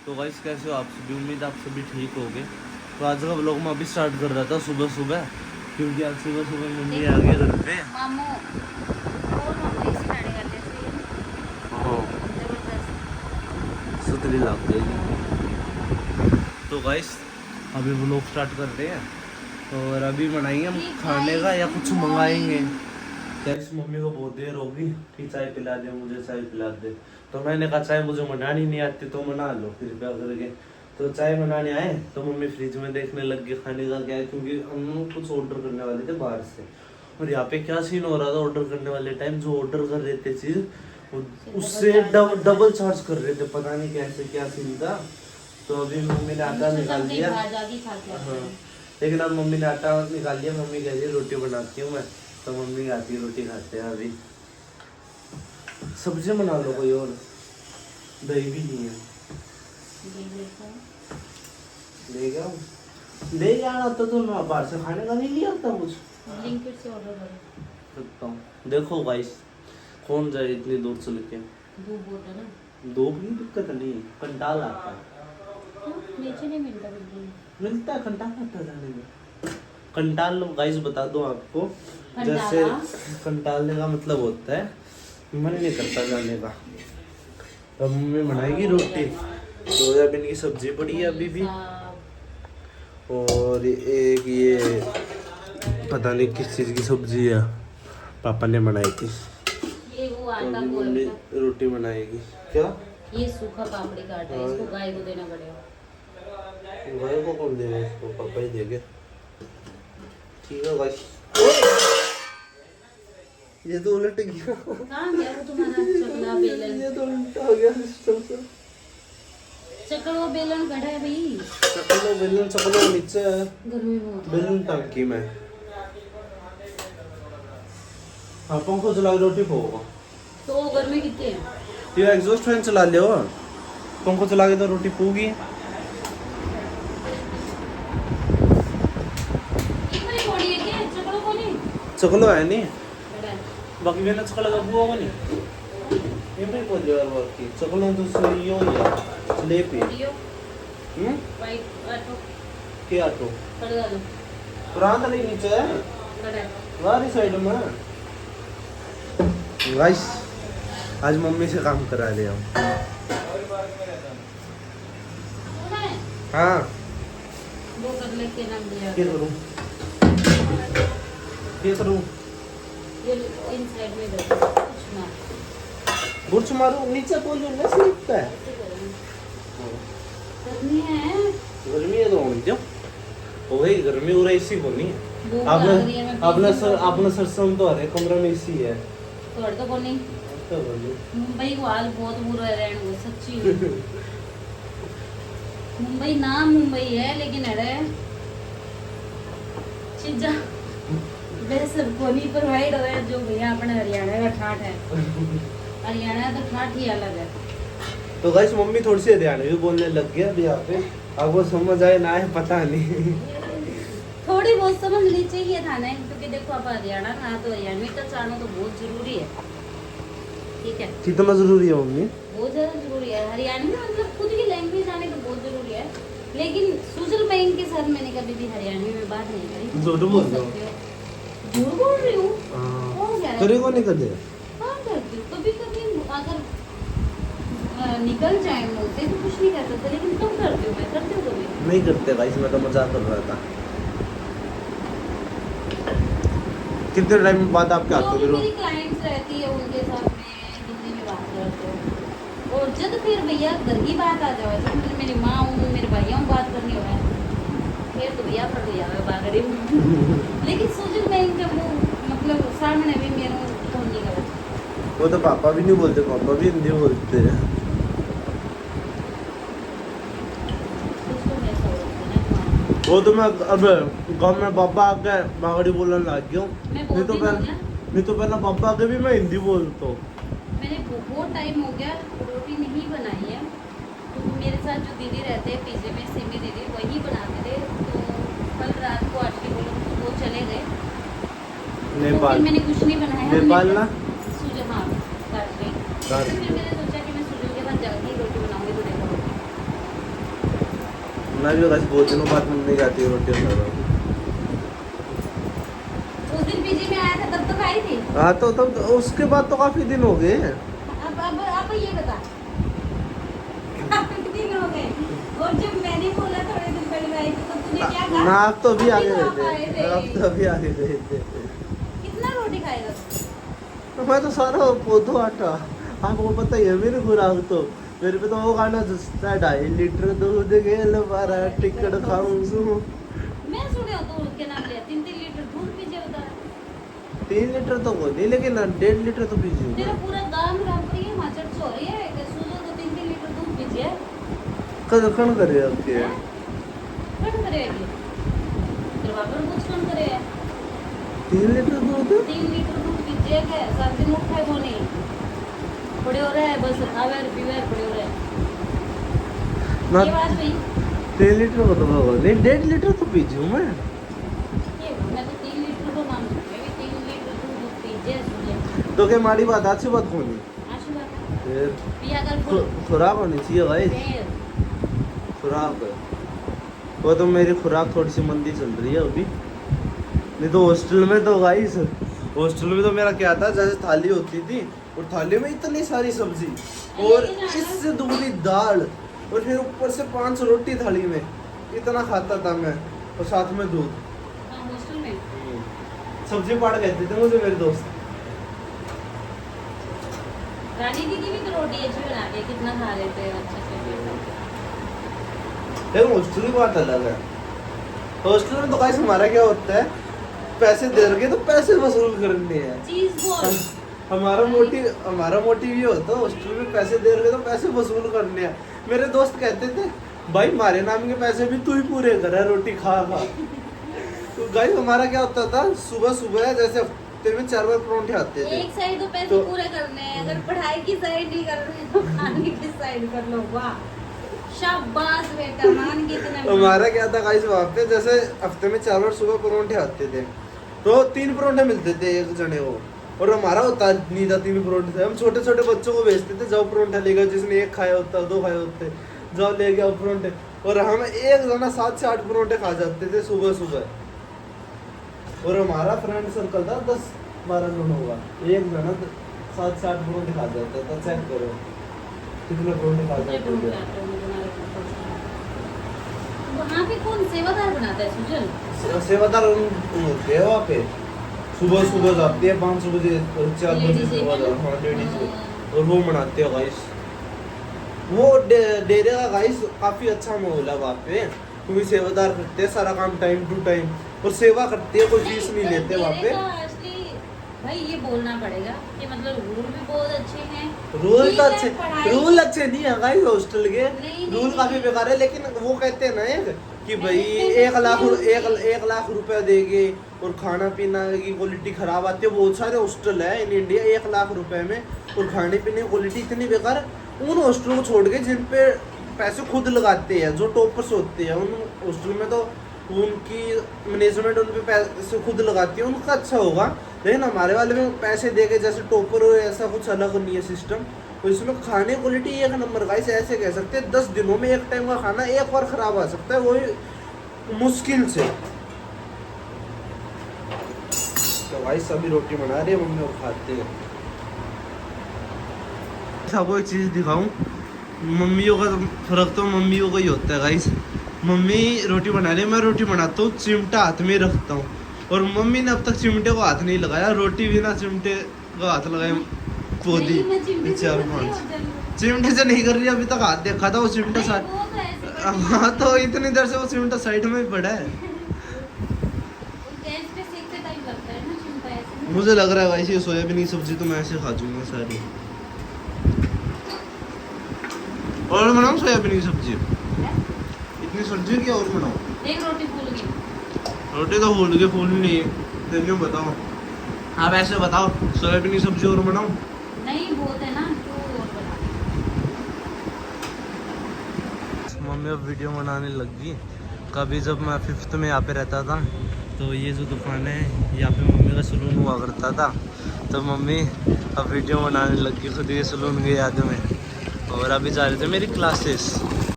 तो गाइस कैसे हो आप सभी, उम्मीद आप सभी ठीक होगे। तो आज का व्लॉग मैं अभी स्टार्ट कर रहा था सुबह सुबह, क्योंकि आज सुबह सुबह मम्मी आ गई घर पे। सुतरी लाग जाएगी। तो गाइस अभी व्लॉग स्टार्ट कर रहे हैं और अभी बनाएंगे हम खाने का या कुछ मंगाएंगे। गाइस मम्मी को बहुत देर होगी कि चाय पिला दे, मुझे चाय पिला दे। तो मैंने कहा चाय मुझे बनानी नहीं आती तो बना लो कृपया करके। तो चाय बनाने आए तो मम्मी फ्रिज में देखने लग गई खाने का क्या है, क्योंकि हम कुछ ऑर्डर करने वाले थे बाहर से। और यहाँ पे क्या सीन हो रहा था, ऑर्डर करने वाले टाइम जो ऑर्डर कर रहे थे चीज उससे डबल चार्ज कर रहे थे, पता नहीं कैसे क्या सीन था। तो अभी मम्मी ने आटा निकाल दिया। हाँ, लेकिन अब मम्मी ने आटा निकाल दिया। मम्मी कह रही रोटी बनाती हूँ मैं, तो मम्मी आती है रोटी खाते हैं। अभी सब्जी बना लो कोई और, दही भी नहीं है। ले जाना तो मैं बाहर से खाने का नहीं लिया था कुछ, ब्लिंकिट से ऑर्डर करता हूँ। देखो गाइस कौन जाए इतनी दूर चल के। दो भी दिक्कत नहीं, कंटाल आता है। नीचे नहीं मिलता, बिल्कुल मिलता है, कंटाल आता जाने में। कंटाल गाइस बता दो आपको, जैसे कंटालने का मतलब होता है मन नहीं करता जाने का। अब मम्मी बनाएगी रोटी, सोयाबीन की सब्जी पड़ी है अभी भी, और एक ये पता नहीं किस चीज़ की सब्जी है पापा ने बनाई थी। ये वो आटा मम्मी रोटी बनाएगी। क्या ये सूखा पापड़ी का आटा है, इसको गाय को देना पड़ेगा। गाय को कौन देगा, इसको पापा ही देंगे। ठीक है गाइस, ये तो उलट गया। कहाँ गया वो तुम्हारा चकला बेलन? ये तो उल्टा हो गया सिस्टम से। चकला बेलन गड़ा है भाई। चकलो बेलन चकलो नीचे है, गर्मी बहुत है। बेलन टंकी में। हाँ पंखो चला के रोटी पोगा तो गर्मी कितनी है? ये एग्जॉस्ट फैन चला लियो, पंखो चला के तो रोटी पोगी। चकलो है नहीं, बाकी मैंने चकला का बुआ नहीं। ये भी को दिया और की चकलो तो सही हो या स्लेप है। वाइट आटो क्या आटो कड़गा दो पुराना नहीं नीचे है कड़ा वाली साइड में। गाइस आज मम्मी से काम करा लिया। हाँ दो कटलेट के नाम दिया। क्या करूँ, क्या करूँ? ये इन साइड में दो कुछ ना बुर्च मारो नीचे बोलो ना, स्लिप पे है। गर्मी है, गर्मी है तो होनी दो। ओ भाई गर्मी हो रही इसी को नहीं। आपने सरसों तो हरे कमरे में इसी है तो कोनी तो बोलो। मुंबई को हाल बहुत बुरा है रहने को सच्ची। मुंबई नाम मुंबई है लेकिन अरे चीजा वैसे कोनी प्रोवाइड हो है जो भैया अपने हरियाणा का ठाठ है। हरियाणा तो ठाठ ही अलग है। तो गाइस मम्मी थोड़ी सी हरियाणवी बोलने लग गया अभी यहाँ पे। अब वो समझ आए ना है पता नहीं। थोड़ी बहुत समझ ली चाहिए था ना, क्योंकि देखो आप हरियाणा ना तो हरियाणवी का जाना तो बहुत जरूरी है। ठीक है, कितना जरूरी है मम्मी? बहुत ज्यादा जरूरी है। हरियाणवी मतलब खुद की लैंग्वेज आने तो बहुत जरूरी है, लेकिन सुजल बहन के साथ मैंने कभी भी हरियाणवी में बात नहीं करी। झूठ बोल रहे हो? झूठ बोल रही हूँ। तेरे को नहीं कर दे। हाँ करती हूँ कभी कभी, अगर निकल जाए मुँह से तो कुछ नहीं कर सकते, लेकिन कब करती हूँ मैं, करती हूँ कभी नहीं करते गाइस, मैं तो मजाक कर रहा था। कितने टाइम बाद आपके हाथों में मेरी क्लाइंट्स रहती है उनके साथ में हिंदी में बात करते हो। और जब फिर भैया घर की बात आ जाए, जब मेरी माँ हूँ मेरे भैया हूँ बात करनी हो फिर तो भैया पड़ गया है बागड़ी। लेकिन सुजल बहन का वो मतलब सामने भी मेरा फोन नहीं करा। वो तो पापा भी नहीं बोलते, पापा भी हिंदी बोलते हैं। वो तो मैं अब गाँव में पापा आके बागड़ी बोलने लग गया हूँ। नहीं तो पहले पापा आके भी मैं हिंदी बोलता हूँ। मैंने बहुत टाइम हो गया रोटी नहीं बनाई है, तो मेरे साथ जो दीदी रहते हैं पीजे में, सिमी दीदी वही बनाते थे। तो कल रात को आंटी बोलो वो चले गए नेपाल, मैंने कुछ नहीं बनाया। नेपाल ना सुजल, हाँ, फिर मैंने सोचा कि मैं सुजल के साथ जाके ही रोटी बनाऊंगी। तो देखो, खाना भी होगा, बहुत दिनों बाद मम्मी जाती है रोटी बना रहा हूँ। उस दिन पीजी में आया था तब तो खाई थी। हाँ तो तब उसके बाद तो काफी दिन हो गए। अब ये बता काफी दिन हो गए। और जब मैंने बोला थोड़े दिन पहले आई थी तो तूने क्या कहा? ना आप तो अभी आगे तो गए आप आए थे, थे। आप तो अभी आगे गए थे। कितना रोटी खाएगा? तो मैं तो सारा पौधो आटा, आपको पता ही है मेरी खुराक तो। मेरे पे तो वो गाना जसता है 2.5 लीटर दूध गेल बारा टिकट खाऊं। मैं सुने हो तो क्या नाम लिया 3-3 लीटर दूध पीछे बता। 3 लीटर तो वो नहीं, लेकिन 1.5 लीटर तो पीजिए। तेरा पूरा गांव राम पर ये माचड़ सो रही है कि सूजो तो 3-3 लीटर दूध पीछे। कौन करे आपके? कौन करेगी? तेरे बाबा ने कुछ कौन करे? 3 लीटर दूध? 3 लीटर दूध पीछे के सब दिन उठाए वो नहीं पड़े हो रहे हैं, बस खावे पीवे पड़े हो रहे हैं। ना ये बात हुई 3 लीटर को तो होगा नहीं, 1.5 लीटर तो पीजूं मैं। ये मैं तो 3 लीटर को नाम सुन रही 3 लीटर दूध पीछे सुनिए। तो क्या माड़ी बात, अच्छी बात होनी आशु बात फिर पिया कर फुल खुराक होनी चाहिए भाई। फिर खुराक वो तो मेरी खुराक थोड़ी सी मंदी चल रही है अभी। नहीं तो हॉस्टल में तो गाइस, हॉस्टल में तो मेरा क्या था, जैसे थाली होती थी और थाली में इतनी सारी सब्जी और इससे दुगनी दाल और फिर ऊपर से 5 रोटी थाली में, इतना खाता था मैं। और साथ में दूध। हॉस्टल में सब्जी पाड़ कहते थे मुझे मेरे दोस्त। रानी दीदी भी तो रोटी अच्छी बनाती है, कितना खा लेते हैं अच्छे से। लेकिन हॉस्टल की बात अलग है। हॉस्टल में तो गाइस हमारा क्या होता है, पैसे दे रखे तो पैसे वसूल करने हैं। चीज बोल हमारा मोटिव ये होता है, हॉस्टल में पैसे दे रखे तो पैसे वसूल करने हैं। मेरे दोस्त कहते थे भाई हमारे नाम के पैसे भी तू ही पूरे कर रहा है, रोटी खा खा। तो गाइस हमारा क्या होता था, सुबह सुबह जैसे हफ्ते में 4 बार परोंठे आते थे। एक साइड तो पैसे तो- पूरे करने हैं, अगर पढ़ाई की साइड नहीं कर रहे तो खाने की साइड कर लो। वाह शाबाश बेटा, मान के इतना हमारा क्या था गाइस, वहाँ पे जैसे हफ्ते में 4 बार सुबह परोंठे आते थे, तो 3 परोंठे मिलते थे एक जने को। और हमारा होता नहीं था 3 परोंठे थे, हम छोटे छोटे बच्चों को भेजते थे, जाओ परोंठा लेकर, जिसने 1 खाया होता 2 खाए होते, जाओ ले गया परोंठे। और हम एक जना 7 से 8 परोंठे खा जाते थे सुबह सुबह। और हमारा फ्रेंड सर्कल था 10-12 जन होगा, एक जना 7 से 8 परोंठे खा जाता था। चेक करो कितने परोंठे खा जाते थे। वहाँ पे कौन सेवादार बनाता है सुजल? सेवादार होते हैं वहाँ पे, सुबह सुबह जाते हैं 5 बजे 4 बजे लेडीज़ है सेवादार। ना? हाँ लेडीज, और वो मनाते हैं गाइस। वो डेरे का गाइस काफी अच्छा माहौल है वहाँ पे, क्योंकि सेवादार करते हैं सारा काम टाइम टू टाइम और सेवा करते हैं, कोई फीस नहीं लेते वहाँ पे। असली भाई ये बोलना पड़ेगा कि मतलब रूल भी बहुत अच्छे हैं। रूल ठीक तो है, अच्छे, पढ़ाई- रूल अच्छे नहीं है गाइस हॉस्टल के, नहीं, रूल नहीं, काफी नहीं। बेकार है। लेकिन वो कहते हैं ना एक कि भाई नहीं, 1 लाख रुपया देंगे और खाना पीना की क्वालिटी खराब आती है। बहुत सारे हॉस्टल है इन इंडिया 1 लाख रुपए में और खाने पीने की क्वालिटी इतनी बेकार। उन हॉस्टलों को छोड़ के जिन पे पैसे खुद लगाते हैं, जो टॉपर्स होते हैं, उन हॉस्टल में तो उनकी मैनेजमेंट उन पे पैसे खुद लगाती है, उनका अच्छा होगा। लेकिन हमारे वाले में पैसे दे के जैसे टॉपर हो, ऐसा कुछ अलग नहीं है सिस्टम। तो इसमें खाने क्वालिटी 1 नंबर गाइस, ऐसे कह सकते हैं 10 दिनों में 1 टाइम का खाना 1 बार खराब आ सकता है, वही मुश्किल से। तो गाइस अभी रोटी बना रही है मम्मी और खाते हैं। सबको एक चीज़ दिखाऊं, मम्मियों का फर्क तो मम्मियों का ही होता है गाइस। मम्मी रोटी बना रही है, मैं रोटी बनाता हूँ चिमटा हाथ में रखता हूँ, और मम्मी ने अब तक चिमटे को हाथ नहीं लगाया। रोटी बिना चिमटे को हाथ लगाए पोदी नहीं, मैं चिमटे से 4-5 कर रही हूँ। चिमटे से नहीं कर रही, अभी तक हाथ देखा था वो चिमटा नहीं, साइड। वो तो ऐसे कर हाँ तो इतनी देर से वो चिमटा साइड में ही पड़ा है। गैस पे सेकते टाइम लगता है ना चिमटा ऐसे। मुझे लग रहा है भाई ये सोयाबीन की सब्जी तो मैं ऐसे खा जाऊंगा सारी। और बनाऊं सोयाबीन की सब्जी, इतनी सब्जी क्या और बनाऊं? एक रोटी फूल गई। रोटी तो फूल नहीं तेन बताओ, आप ऐसे बताओ सोयाबीन की सब्जी और बनाऊं? नहीं बहुत है ना तो और बना। मम्मी अब वीडियो बनाने लग गई। कभी जब मैं 5th में यहाँ पे रहता था तो ये जो दुकान है यहाँ पे मम्मी का सलून हुआ करता था, तो मम्मी अब वीडियो बनाने लग गई खुद ये सलून के याद में। और अभी जा रहे थे मेरी क्लासेस।